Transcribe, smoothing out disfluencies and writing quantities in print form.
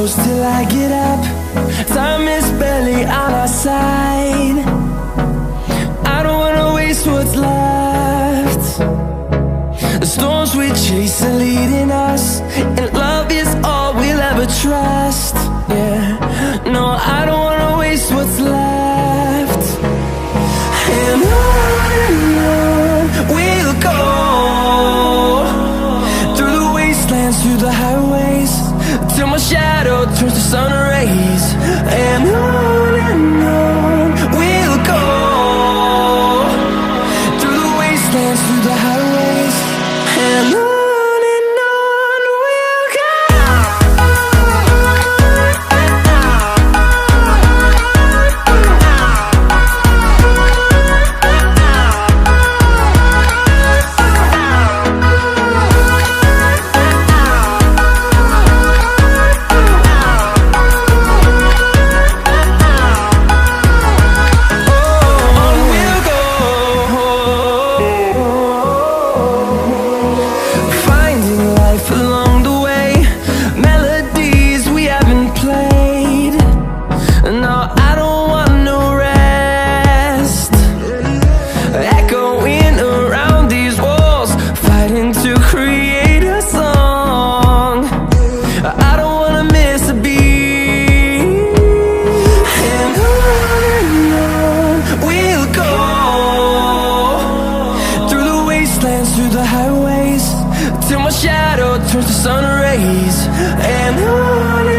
close till I get up. Time is barely on our side. I don't wanna waste what's left. The storms we chase are leading us, and love is all we'll ever trust. Yeah, no, I don't wanna waste what's left. And on we'll go, through the wastelands, through the highways, till my shadow turns to sun rays. And on we'll go, through the wastelands, through the highways, and on we'll go. Through the highways, till my shadow turns to sun rays. And on